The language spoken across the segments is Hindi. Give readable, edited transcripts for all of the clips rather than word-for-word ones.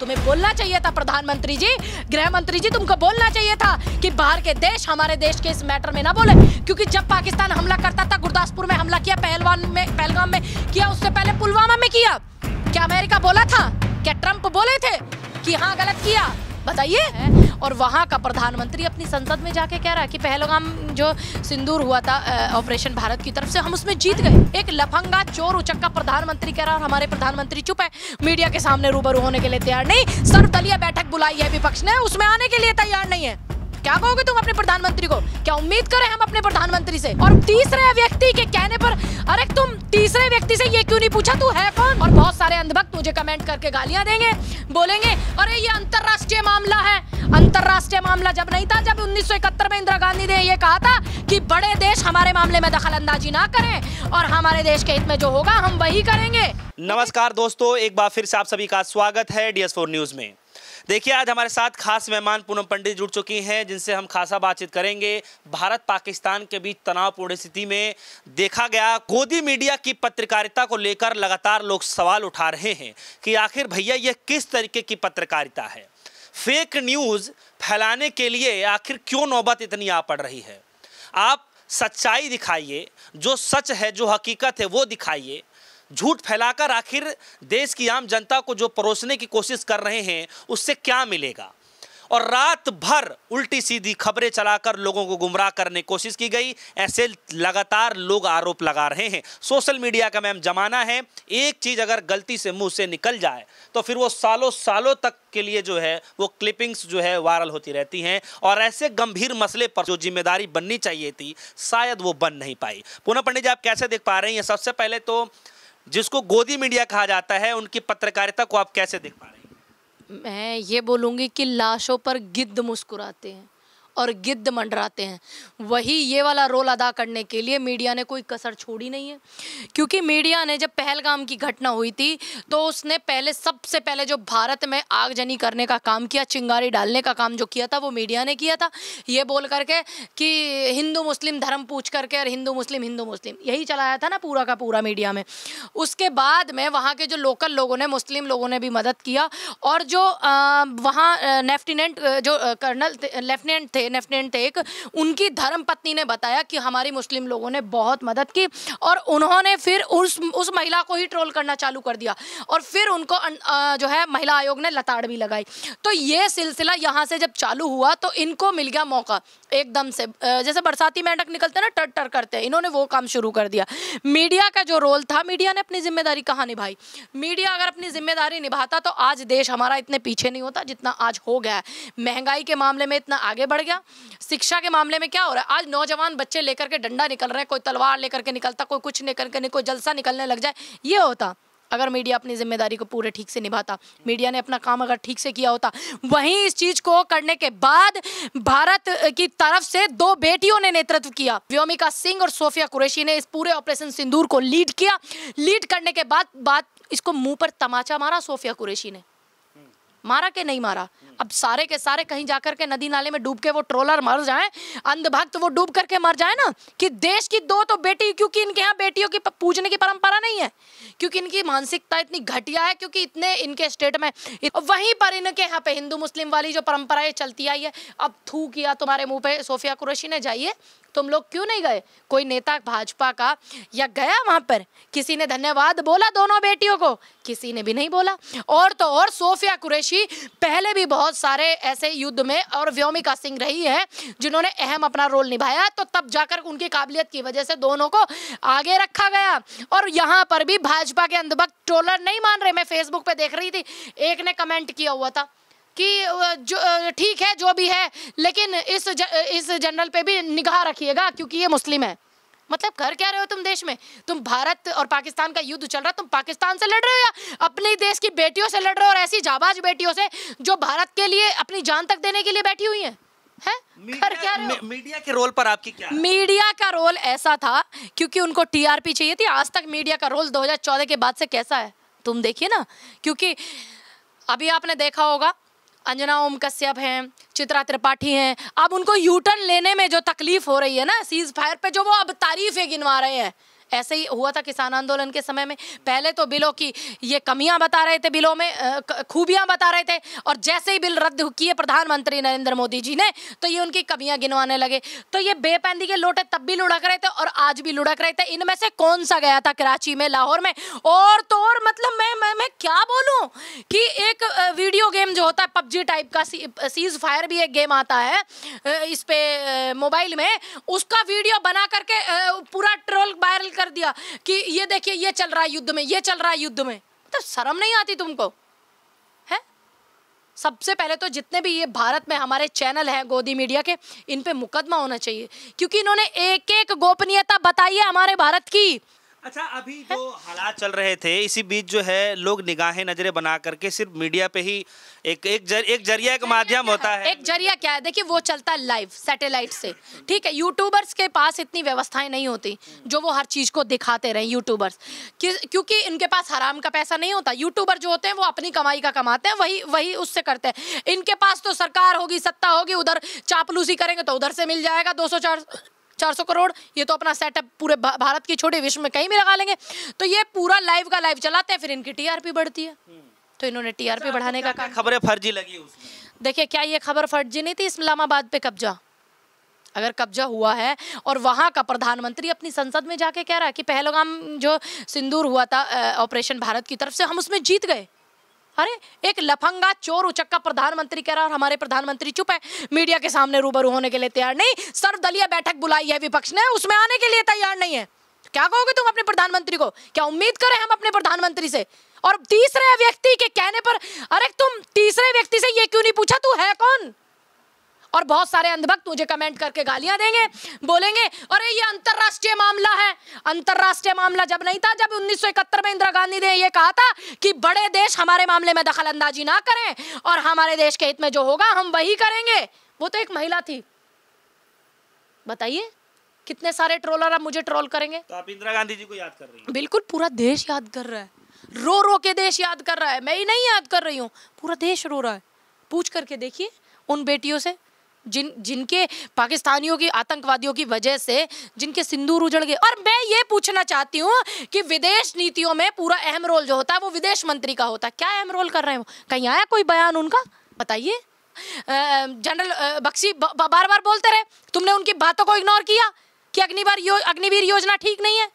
तुम्हें बोलना चाहिए था प्रधानमंत्री जी, गृह मंत्री जी, तुमको बोलना चाहिए था कि बाहर के देश हमारे देश के इस मैटर में ना बोले। क्योंकि जब पाकिस्तान हमला करता था, गुरदासपुर में हमला किया, पहलगाम में किया, उससे पहले पुलवामा में किया, क्या अमेरिका बोला था? क्या ट्रंप बोले थे कि हाँ गलत किया? बताइए। और वहाँ का प्रधानमंत्री अपनी संसद में जाके कह रहा है कि पहलगाम जो सिंदूर हुआ था ऑपरेशन भारत की तरफ से, हम उसमें जीत गए। एक लफंगा चोर उचक्का प्रधानमंत्री कह रहा है और हमारे प्रधानमंत्री चुप है, मीडिया के सामने रूबरू होने के लिए तैयार नहीं। सर्वदलीय बैठक बुलाई है विपक्ष ने, उसमें आने के लिए तैयार नहीं है। क्या कहोगे तुम अपने प्रधानमंत्री को? क्या उम्मीद करें हम अपने प्रधानमंत्री से? और तीसरे व्यक्ति के कहने पर, अरे तुम तीसरे व्यक्ति से ये क्यों नहीं पूछा तू है कौन? और बहुत सारे अंधभक्त मुझे कमेंट करके गालियां देंगे, बोलेंगे अरे ये अंतरराष्ट्रीय मामला है। अंतरराष्ट्रीय मामला जब नहीं था, जब 1971 में इंदिरा गांधी ने ये कहा था कि बड़े देश हमारे मामले में दखल अंदाजी ना करें और हमारे देश के हित में जो होगा हम वही करेंगे। नमस्कार दोस्तों, एक बार फिर से आप सभी का स्वागत है DS4 न्यूज में। देखिए, आज हमारे साथ खास मेहमान पूनम पंडित जुड़ चुकी हैं, जिनसे हम खासा बातचीत करेंगे। भारत पाकिस्तान के बीच तनावपूर्ण स्थिति में देखा गया गोदी मीडिया की पत्रकारिता को लेकर लगातार लोग सवाल उठा रहे हैं कि आखिर भैया ये किस तरीके की पत्रकारिता है? फेक न्यूज़ फैलाने के लिए आखिर क्यों नौबत इतनी आ पड़ रही है? आप सच्चाई दिखाइए, जो सच है, जो हकीकत है वो दिखाइए। झूठ फैलाकर आखिर देश की आम जनता को जो परोसने की कोशिश कर रहे हैं उससे क्या मिलेगा? और रात भर उल्टी सीधी खबरें चलाकर लोगों को गुमराह करने की कोशिश की गई, ऐसे लगातार लोग आरोप लगा रहे हैं। सोशल मीडिया का मैम जमाना है, एक चीज़ अगर गलती से मुंह से निकल जाए तो फिर वो सालों सालों तक के लिए जो है वो क्लिपिंग्स जो है वायरल होती रहती हैं, और ऐसे गंभीर मसले पर जो जिम्मेदारी बननी चाहिए थी शायद वो बन नहीं पाई। पूनम पंडित जी, आप कैसे देख पा रहे हैं? सबसे पहले तो जिसको गोदी मीडिया कहा जाता है, उनकी पत्रकारिता को आप कैसे देख पा रहे हैं? मैं ये बोलूँगी कि लाशों पर गिद्ध मुस्कुराते हैं और गिद्ध मंडराते हैं। वही ये वाला रोल अदा करने के लिए मीडिया ने कोई कसर छोड़ी नहीं है। क्योंकि मीडिया ने जब पहलगाम की घटना हुई थी तो उसने सबसे पहले जो भारत में आगजनी करने का काम किया, चिंगारी डालने का काम जो किया था, वो मीडिया ने किया था, ये बोल करके कि हिंदू मुस्लिम धर्म पूछ करके, और हिंदू मुस्लिम यही चलाया था ना पूरा का पूरा मीडिया में। उसके बाद में वहाँ के जो लोकल लोगों ने, मुस्लिम लोगों ने भी मदद किया, और जो वहाँ लेफ्टिनेंट जो कर्नल लेफ्टिनेंट थे एक, उनकी धर्म पत्नी ने बताया कि हमारी मुस्लिम लोगों ने बहुत मदद की, और उन्होंने फिर उस महिला को ही ट्रोल करना चालू कर दिया, और फिर उनको जो है महिला आयोग ने लताड़ भी लगाई। तो ये सिलसिला यहाँ से जब चालू हुआ तो इनको मिल गया मौका एकदम से, जैसे बरसाती मेंढक निकलते ना टर टर करते हैं, इन्होंने वो काम शुरू कर दिया। मीडिया का जो रोल था, मीडिया ने अपनी जिम्मेदारी कहाँ निभाई? मीडिया अगर अपनी जिम्मेदारी निभाता तो आज देश हमारा इतने पीछे नहीं होता जितना आज हो गया है। महंगाई के मामले में इतना आगे बढ़ गया, शिक्षा के मामले में क्या हो रहा है? आज नौजवान बच्चे लेकर के डंडा निकल रहे हैं, कोई तलवार लेकर के निकलता, कोई कुछ लेकर के, कोई जलसा निकलने लग जाए। ये होता अगर मीडिया अपनी जिम्मेदारी को पूरे ठीक से निभाता, मीडिया ने अपना काम अगर ठीक से किया होता। वहीं इस चीज को करने के बाद भारत की तरफ से 2 बेटियों ने नेतृत्व किया, व्योमिका सिंह और सोफिया कुरैशी ने इस पूरे ऑपरेशन सिंदूर को लीड किया। लीड करने के बाद इसको मुंह पर तमाचा मारा सोफिया कुरैशी ने, मारा के नहीं मारा? अब सारे के सारे कहीं जाकर के नदी नाले में डूब के वो ट्रोलर मर जाएं, अंधभक्त वो डूब करके मर जाए ना, कि देश की 2 तो बेटी, क्योंकि इनके यहाँ बेटियों की पूजने की परंपरा नहीं है, क्योंकि इनकी मानसिकता इतनी घटिया है, क्योंकि इतने इनके स्टेट में वहीं पर इनके यहाँ पे हिंदू मुस्लिम वाली जो परंपराएं चलती आई है। अब थू किया तुम्हारे मुंह पे सोफिया कुरैशी ने, जाइए तुम लोग क्यों नहीं गए? कोई नेता भाजपा का या गया वहां पर? किसी ने धन्यवाद बोला दोनों बेटियों को? किसी ने भी नहीं बोला। और तो और सोफिया कुरैशी पहले भी बहुत सारे ऐसे युद्ध में, और व्योमिका सिंह रही है जिन्होंने अहम अपना रोल निभाया, तो तब जाकर उनकी काबिलियत की वजह से दोनों को आगे रखा गया। और यहाँ पर भी भाजपा के अंधभक्त ट्रोलर नहीं मान रहे। मैं फेसबुक पे देख रही थी, एक ने कमेंट किया हुआ था कि जो ठीक है जो भी है, लेकिन इस जनरल पे भी निगाह रखिएगा क्योंकि ये मुस्लिम है। मतलब कर क्या रहे हो तुम देश में? तुम भारत और पाकिस्तान का युद्ध चल रहा है, तुम पाकिस्तान से लड़ रहे हो या अपनी देश की बेटियों से लड़ रहे हो, और ऐसी जाबाज बेटियों से जो भारत के लिए अपनी जान तक देने के लिए बैठी हुई हैं? कर क्या रहे हो? मीडिया के रोल पर आपकी क्या? मीडिया का रोल ऐसा था क्योंकि उनको TRP चाहिए थी। आज तक मीडिया का रोल 2014 के बाद से कैसा है तुम देखिए ना, क्योंकि अभी आपने देखा होगा अंजना ओम कश्यप हैं, चित्रा त्रिपाठी हैं, अब उनको यूटर्न लेने में जो तकलीफ हो रही है ना सीज फायर पे, जो वो अब तारीफें गिनवा रहे हैं ऐसे ही हुआ था किसान आंदोलन के समय में। पहले तो बिलों की ये कमियां बता रहे थे, बिलों में खूबियां बता रहे थे, और जैसे ही बिल रद्द किए प्रधानमंत्री नरेंद्र मोदी जी ने, तो ये उनकी कमियां गिनवाने लगे। तो ये बेपैंदी के लोटे तब भी लुढ़क रहे थे और आज भी लुढ़क रहे थे। इनमें से कौन सा गया था कराची में, लाहौर में? और तो और मतलब मैं क्या बोलूं कि एक वीडियो गेम जो होता है पबजी टाइप का, सीज फायर भी एक गेम आता है इस पे मोबाइल में, उसका वीडियो बना करके पूरा ट्रोल वायरल कर दिया कि ये देखिए ये चल रहा है युद्ध में, ये चल रहा है युद्ध में। तो शर्म नहीं आती तुमको? है सबसे पहले तो जितने भी ये भारत में हमारे चैनल हैं गोदी मीडिया के, इन पे मुकदमा होना चाहिए, क्योंकि इन्होंने एक एक गोपनीयता बताई है हमारे भारत की। अच्छा, अभी जो हालात चल रहे थे, इसी बीच जो है लोग निगाहें नजरें बना करके सिर्फ मीडिया पे ही एक जरिया, एक माध्यम होता है। एक जरिया क्या है? देखिए वो चलता है लाइव सैटेलाइट से, ठीक है। यूट्यूबर्स के पास इतनी व्यवस्थाएं नहीं होती जो वो हर चीज को दिखाते रहे यूट्यूबर्स, क्योंकि इनके पास हराम का पैसा नहीं होता। यूट्यूबर जो होते हैं वो अपनी कमाई का कमाते हैं, वही उससे करते हैं। इनके पास तो सरकार होगी, सत्ता होगी, उधर चापलूसी करेंगे तो उधर से मिल जाएगा 200-400 करोड़। ये तो अपना सेटअप पूरे भारत की छोटे विश्व में कहीं भी लगा लेंगे। तो ये पूरा लाइव का लाइव चलाते हैं, फिर इनकी टीआरपी बढ़ती है। तो इन्होंने टीआरपी बढ़ाने का काम। खबरें फर्जी लगी उसमें? देखिए क्या ये खबर फर्जी नहीं थी? इस्लामाबाद पे कब्जा, अगर कब्जा हुआ है और वहां का प्रधानमंत्री अपनी संसद में जाके कह रहा है कि पहलगाम जो सिंदूर हुआ था ऑपरेशन भारत की तरफ से, हम उसमें जीत गए। अरे एक लफंगा चोर उचक्का प्रधानमंत्री कह रहा है और हमारे प्रधानमंत्री चुप है, मीडिया के सामने रूबरू होने के लिए तैयार नहीं। सर्वदलीय बैठक बुलाई है विपक्ष ने, उसमें आने के लिए तैयार नहीं है। क्या कहोगे तुम अपने प्रधानमंत्री को? क्या उम्मीद करें हम अपने प्रधानमंत्री से? और तीसरे व्यक्ति के कहने पर, अरे तुम तीसरे व्यक्ति से ये क्यों नहीं पूछा तू है कौन? और बहुत सारे अंधभक्त मुझे कमेंट करके गालियां देंगे, बोलेंगे अरे ये अंतरराष्ट्रीय मामला है। अंतरराष्ट्रीय मामला जब नहीं था, जब 1971 में इंदिरा गांधी ने ये कहा था कि बड़े देश हमारे मामले में दखल अंदाजी ना करें और हमारे देश के हित में जो होगा हम वही करेंगे। वो तो एक महिला थी। बताइए कितने सारे ट्रोलर अब मुझे ट्रोल करेंगे। तो आप इंदिरा गांधी जी को याद कर रही हैं? बिल्कुल, पूरा देश याद कर रहा है, रो रो के देश याद कर रहा है। मैं ही नहीं याद कर रही हूँ, पूरा देश रो रहा है। पूछ करके देखिए उन बेटियों से जिनके पाकिस्तानियों की, आतंकवादियों की वजह से जिनके सिंदूर उजड़ गए। और मैं ये पूछना चाहती हूँ कि विदेश नीतियों में पूरा अहम रोल जो होता है वो विदेश मंत्री का होता है। क्या अहम रोल कर रहे हैं वो? कहीं आया कोई बयान उनका? बताइए। जनरल बख्शी बार बार बोलते रहे, तुमने उनकी बातों को इग्नोर किया कि अग्निवीर योजना ठीक नहीं है।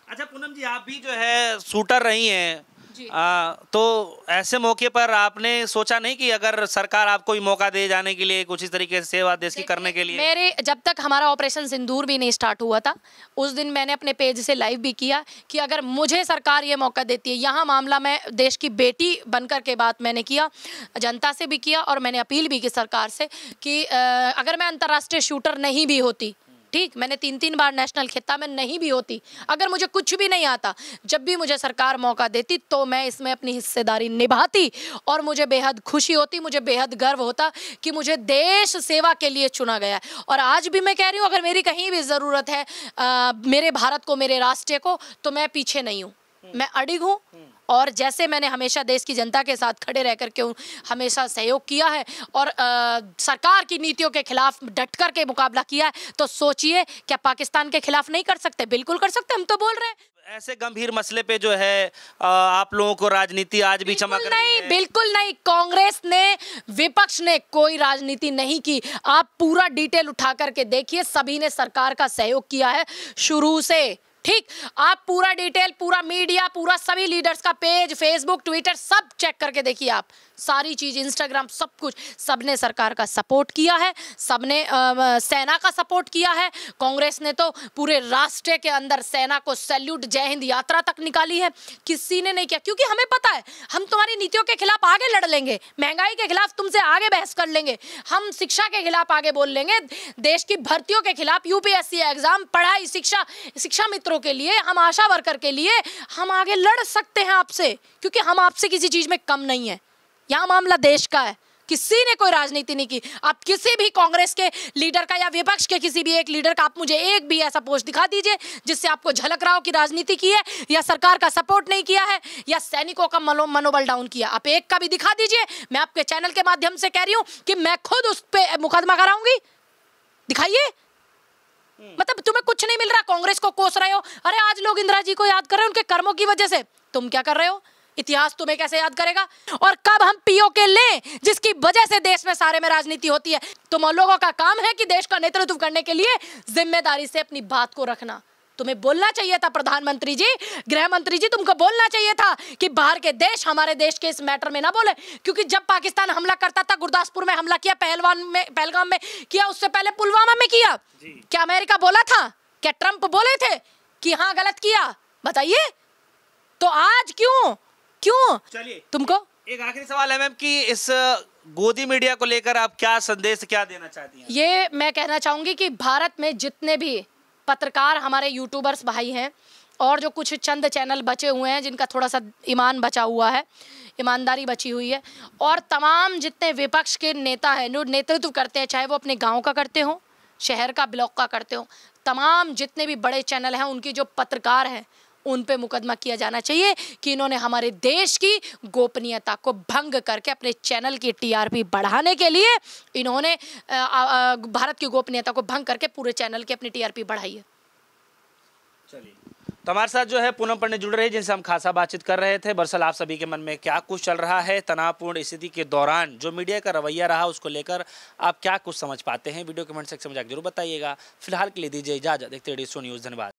अच्छा पूनम जी, आप भी जो है शूटर रही हैं, तो ऐसे मौके पर आपने सोचा नहीं कि अगर सरकार आपको भी मौका दे जाने के लिए कुछ इस तरीके से सेवा देश की करने के लिए? मेरे जब तक हमारा ऑपरेशन सिंदूर भी नहीं स्टार्ट हुआ था, उस दिन मैंने अपने पेज से लाइव भी किया कि अगर मुझे सरकार ये मौका देती है, यहाँ मामला मैं देश की बेटी बनकर के बात मैंने किया, जनता से भी किया और मैंने अपील भी की सरकार से कि अगर मैं अंतर्राष्ट्रीय शूटर नहीं भी होती, ठीक, मैंने 3 बार नेशनल खिताब में नहीं भी होती, अगर मुझे कुछ भी नहीं आता, जब भी मुझे सरकार मौका देती तो मैं इसमें अपनी हिस्सेदारी निभाती और मुझे बेहद खुशी होती, मुझे बेहद गर्व होता कि मुझे देश सेवा के लिए चुना गया है। और आज भी मैं कह रही हूँ, अगर मेरी कहीं भी ज़रूरत है मेरे भारत को, मेरे राष्ट्र को, तो मैं पीछे नहीं हूँ, मैं अडिग हूँ। और जैसे मैंने हमेशा देश की जनता के साथ खड़े रह करके हमेशा सहयोग किया है और सरकार की नीतियों के खिलाफ डट कर के मुकाबला किया है, तो सोचिए क्या पाकिस्तान के खिलाफ नहीं कर सकते? बिल्कुल कर सकते। हम तो बोल रहे हैं ऐसे गंभीर मसले पे जो है आप लोगों को राजनीति आज भी चमक रही है? बिल्कुल नहीं। कांग्रेस ने, विपक्ष ने कोई राजनीति नहीं की। आप पूरा डिटेल उठा करके देखिए, सभी ने सरकार का सहयोग किया है शुरू से, ठीक। आप पूरा डिटेल, पूरा मीडिया, पूरा सभी लीडर्स का पेज, फेसबुक, ट्विटर सब चेक करके देखिए आप, सारी चीज, इंस्टाग्राम, सब कुछ, सबने सरकार का सपोर्ट किया है, सबने सेना का सपोर्ट किया है। कांग्रेस ने तो पूरे राष्ट्र के अंदर सेना को सैल्यूट, जय हिंद यात्रा तक निकाली है, किसी ने नहीं किया, क्योंकि हमें पता है हम तुम्हारी नीतियों के खिलाफ आगे लड़ लेंगे, महंगाई के खिलाफ तुमसे आगे बहस कर लेंगे, हम शिक्षा के खिलाफ आगे बोल लेंगे, देश की भर्तियों के खिलाफ, यूपीएससी एग्जाम, पढ़ाई, शिक्षा मित्रों के लिए, हम आशा वर्कर के लिए हम आगे लड़ सकते हैं आपसे, क्योंकि हम आपसे किसी चीज में कम नहीं है। यहाँ मामला देश का है, किसी ने कोई राजनीति नहीं की। आप किसी भी कांग्रेस के लीडर का या विपक्ष के किसी भी एक लीडर का आप मुझे एक भी ऐसा पोस्ट दिखा दीजिए जिससे आपको झलक रहा हो कि राजनीति की है या सरकार का सपोर्ट नहीं किया है या सैनिकों का मनोबल डाउन किया। आप एक का भी दिखा दीजिए, मैं आपके चैनल के माध्यम से कह रही हूं कि मैं खुद उस पर मुकदमा कराऊंगी। दिखाइए, मतलब तुम्हें कुछ नहीं मिल रहा, कांग्रेस को कोस रहे हो। अरे आज लोग इंदिरा जी को याद कर रहे हैं उनके कर्मों की वजह से, तुम क्या कर रहे हो? इतिहास तुम्हें कैसे याद करेगा? और कब हम पीओके लें जिसकी वजह से देश में सारे में राजनीति होती है? तुम लोगों का काम है कि देश का नेतृत्व करने के लिए जिम्मेदारी से अपनी बात को रखना। तुम्हें बोलना चाहिए था प्रधानमंत्री जी, गृह मंत्री जी, तुमको बोलना चाहिए था कि बाहर के देश हमारे देश के इस मैटर में ना बोले। क्योंकि जब पाकिस्तान हमला करता था, गुरदासपुर में हमला किया, पहलगाम में किया, उससे पहले पुलवामा में किया, क्या अमेरिका बोला था? क्या ट्रंप बोले थे कि हाँ गलत किया? बताइए। तो आज क्यों चलिए तुमको एक आखिरी सवाल है मैम कि इस गोदी मीडिया को लेकर आप क्या संदेश क्या देना चाहती हैं? ये मैं कहना चाहूंगी कि भारत में जितने भी पत्रकार हमारे यूट्यूबर्स भाई हैं और जो कुछ चंद चैनल बचे हुए हैं जिनका थोड़ा सा ईमान बचा हुआ है, ईमानदारी बची हुई है, और तमाम जितने विपक्ष के नेता हैं जो नेतृत्व करते हैं, चाहे वो अपने गांव का करते हो, शहर का, ब्लॉक का करते हो, तमाम जितने भी बड़े चैनल हैं उनकी जो पत्रकार हैं उन पे मुकदमा किया जाना चाहिए कि इन्होंने हमारे देश की गोपनीयता को भंग करके अपने चैनल की टीआरपी बढ़ाने के लिए इन्होंने भारत की गोपनीयता को भंग करके पूरे चैनल की अपनी टीआरपी बढ़ाई है। चलिए, तो हमारे साथ जो है पूनम पंडित जुड़ रहे हैं जिनसे हम खासा बातचीत कर रहे थे। दरअसल आप सभी के मन में क्या कुछ चल रहा है तनावपूर्ण स्थिति के दौरान, जो मीडिया का रवैया रहा उसको लेकर आप क्या कुछ समझ पाते हैं? वीडियो कमेंट सेक्शन में जाकर जरूर बताइएगा। फिलहाल के लिए दीजिए इजाजत। देखते रहिए DSO न्यूज़। धन्यवाद।